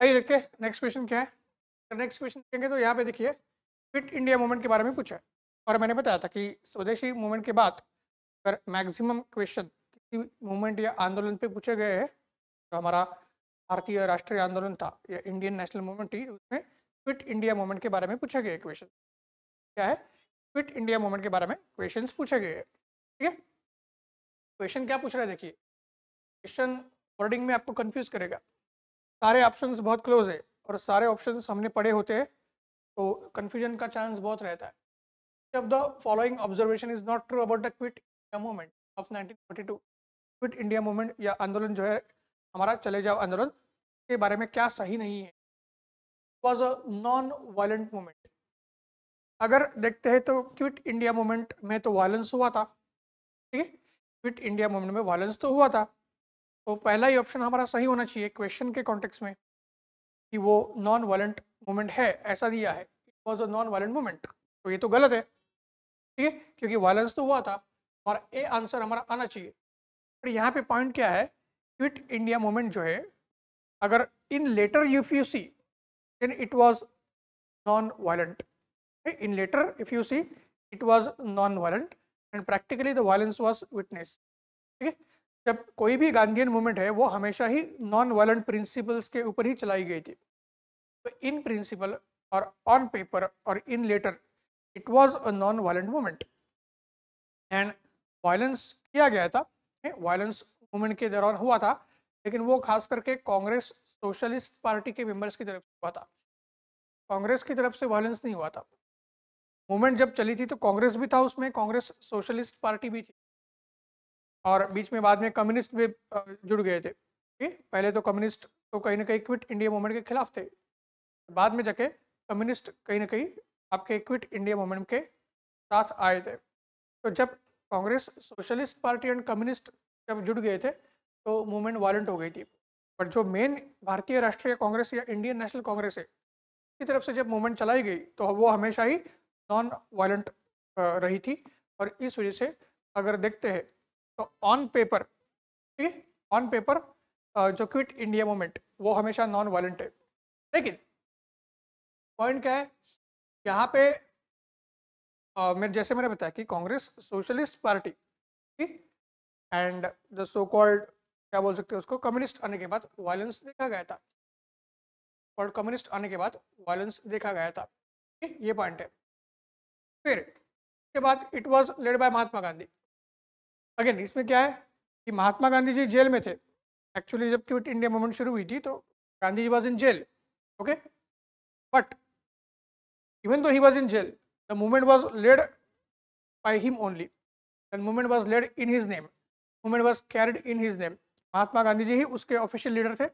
आइए देखते हैं नेक्स्ट क्वेश्चन क्या है। नेक्स्ट क्वेश्चन देखेंगे तो यहाँ पे देखिए क्विट इंडिया मूवमेंट के बारे में पूछा है। और मैंने बताया था कि स्वदेशी मूवमेंट के बाद अगर मैक्सिमम क्वेश्चन किसी मूवमेंट या आंदोलन पे पूछे गए हैं तो हमारा भारतीय राष्ट्रीय आंदोलन था या इंडियन नेशनल मूवमेंट थी, उसमें क्विट इंडिया मूवमेंट के बारे में पूछे गए क्वेश्चन क्या है, क्विट इंडिया मूवमेंट के बारे में क्वेश्चंस पूछे गए हैं। ठीक है, क्वेश्चन क्या पूछ रहा है देखिए, क्वेश्चन वर्डिंग में आपको कंफ्यूज करेगा। सारे ऑप्शंस बहुत क्लोज है और सारे ऑप्शंस हमने पढ़े होते हैं तो कंफ्यूजन का चांस बहुत रहता है। जब the following observation is not true about the quit India movement of 1942, quit India movement या आंदोलन जो है हमारा चले जाओ आंदोलन के बारे में क्या सही नहीं है। Was a non violent movement. अगर देखते हैं तो क्विट इंडिया मूवमेंट में तो वायलेंस हुआ था। ठीक है, क्विट इंडिया मूवमेंट में वायलेंस तो हुआ था, तो पहला ही ऑप्शन हमारा सही होना चाहिए क्वेश्चन के कॉन्टेक्स्ट में कि वो नॉन वायलेंट मूवमेंट है, ऐसा दिया है it was a non violent movement, तो ये तो गलत है। ठीक है, क्योंकि वायलेंस तो हुआ था और ए आंसर हमारा आना चाहिए। पर यहाँ पे पॉइंट क्या है, क्विट इंडिया मूवमेंट जो है अगर in letter if you see then it was non violent. In letter if you see it was non violent and practically the violence was witness. ठीक है, जब कोई भी गांधीयन मूवमेंट है वो हमेशा ही नॉन वायलेंट प्रिंसिपल्स के ऊपर ही चलाई गई थी। तो इन प्रिंसिपल और ऑन पेपर और in letter it was a non violent movement and violence किया गया था। वायलेंस मूवमेंट के दौरान हुआ था, लेकिन वो खास करके कांग्रेस सोशलिस्ट पार्टी के मेंबर्स की तरफ से हुआ था, कांग्रेस की तरफ से वायलेंस नहीं हुआ था। मूवमेंट जब चली थी तो कांग्रेस भी था उसमें, कांग्रेस सोशलिस्ट पार्टी भी थी और बीच में बाद में कम्युनिस्ट भी जुड़ गए थे। पहले तो कम्युनिस्ट तो कहीं ना कहीं क्विट इंडिया मूवमेंट के खिलाफ थे, बाद में जाके कम्युनिस्ट कहीं ना कहीं आपके क्विट इंडिया मूवमेंट के साथ आए थे। तो जब Congress socialist party and communist जब जुड़ गए थे तो मूवमेंट वायलेंट हो गई थी। बट जो मेन भारतीय राष्ट्रीय कांग्रेस या इंडियन नेशनल कांग्रेस है की तरफ से जब मूवमेंट चलाई गई तो वो हमेशा ही नॉन वायलेंट रही थी। और इस वजह से अगर देखते हैं तो ऑन पेपर, ठीक है, ऑन पेपर जो क्विट इंडिया मूवमेंट वो हमेशा नॉन वायलेंट है। लेकिन पॉइंट क्या है यहाँ पे, मैं जैसे मैंने बताया कि Congress socialist party and the so called क्या बोल सकते हैं उसको कम्युनिस्ट आने के बाद वायलेंस देखा गया था, और कम्युनिस्ट आने के बाद वायलेंस देखा गया था। ये पॉइंट है। फिर के बाद it was led bye Mahatma Gandhi. Again इसमें क्या है कि महात्मा गांधी जी जेल में थे। एक्चुअली जब क्विट इंडिया मूवमेंट शुरू हुई थी तो Gandhi ji was in jail. Okay, but even though he was in jail the movement was led by him only, the movement was led in his name, movement was carried in his name. Mahatma Gandhi ji ही उसके official leader थे,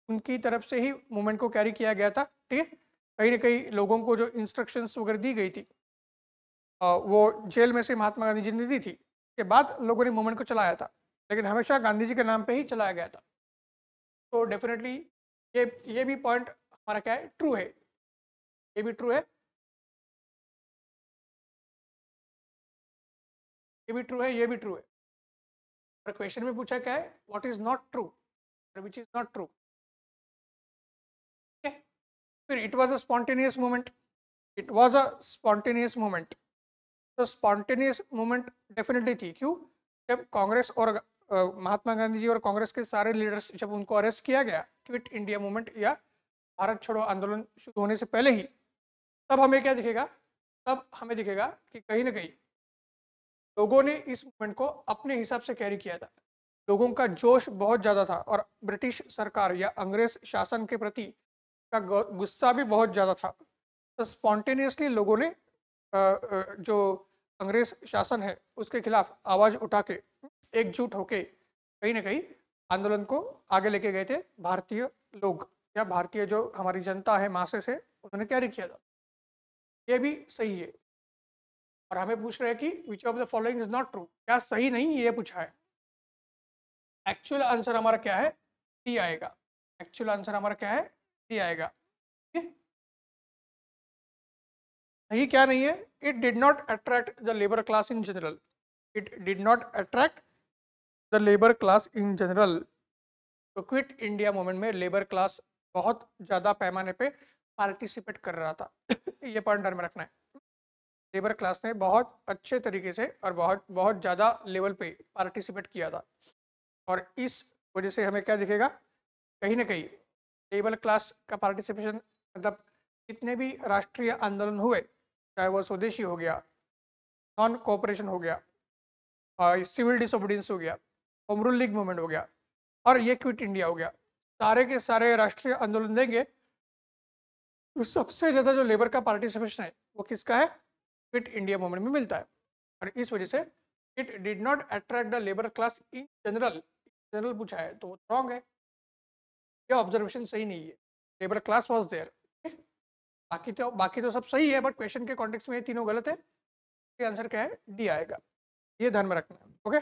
उनकी तरफ से ही movement को carry किया गया था। ठीक है, कहीं ना कहीं लोगों को जो इंस्ट्रक्शंस वगैरह दी गई थी वो जेल में से महात्मा गांधी जी ने दी थी। के बाद लोगों ने मूवमेंट को चलाया था, लेकिन हमेशा गांधी जी के नाम पे ही चलाया गया था। तो डेफिनेटली ये भी पॉइंट हमारा क्या है, ट्रू है, ये भी ट्रू है, ये भी ट्रू है, ये भी ट्रू है। और क्वेश्चन में पूछा क्या है, what is not true, which is not true. फिर it was a spontaneous movement, it was a spontaneous movement. तो स्पॉन्टेनियस मूवमेंट डेफिनेटली थी। क्यों, जब कांग्रेस और महात्मा गांधी जी और कांग्रेस के सारे लीडर्स जब उनको अरेस्ट किया गया क्विट इंडिया मूवमेंट या भारत छोड़ो आंदोलन शुरू होने से पहले ही, तब हमें क्या दिखेगा, तब हमें दिखेगा कि कहीं ना कहीं लोगों ने इस मूवमेंट को अपने हिसाब से कैरी किया था। लोगों का जोश बहुत ज़्यादा था और ब्रिटिश सरकार या अंग्रेज शासन के प्रति का गुस्सा भी बहुत ज़्यादा था। तो स्पॉन्टेनियसली लोगों ने जो अंग्रेज शासन है उसके खिलाफ आवाज़ उठा के एकजुट होके कहीं ना कहीं आंदोलन को आगे लेके गए थे भारतीय लोग या भारतीय जो हमारी जनता है मासेस है उन्होंने कैरी किया था। ये भी सही है। और हमें पूछ रहे हैं कि which of the following is not true, क्या सही नहीं ये पूछा है। एक्चुअल आंसर हमारा क्या है, डी आएगा। एक्चुअल आंसर हमारा क्या है, डी आएगा। सही क्या नहीं है, it did not attract the labour class in general, it did not attract the labour class in general. तो क्विट इंडिया मूवमेंट में लेबर क्लास बहुत ज़्यादा पैमाने पे पार्टिसिपेट कर रहा था। ये पॉइंट ध्यान में रखना है। लेबर क्लास ने बहुत अच्छे तरीके से और बहुत बहुत ज़्यादा लेवल पे पार्टिसिपेट किया था, और इस वजह से हमें क्या दिखेगा, कहीं ना कहीं लेबर क्लास का पार्टिसिपेशन, मतलब जितने भी राष्ट्रीय आंदोलन हुए, चाहे वो स्वदेशी हो गया, नॉन कोऑपरेशन हो गया, सिविल डिसोबीडियंस हो गया, होम रूल लीग मूवमेंट हो गया, और ये क्विट इंडिया हो गया, सारे के सारे राष्ट्रीय आंदोलन देंगे तो सबसे ज़्यादा जो लेबर का पार्टिसिपेशन है वो किसका है, क्विट इंडिया मूवमेंट में मिलता है। और इस वजह से it did not attract the labour class in general. General पूछा है तो वो रॉन्ग है, ये ऑब्जर्वेशन सही नहीं है। लेबर क्लास वाज देयर, बाकी तो सब सही है, बट क्वेश्चन के कॉन्टेक्स्ट में ये तीनों गलत है। ये आंसर क्या है, डी आएगा। ये ध्यान में रखना है। ओके।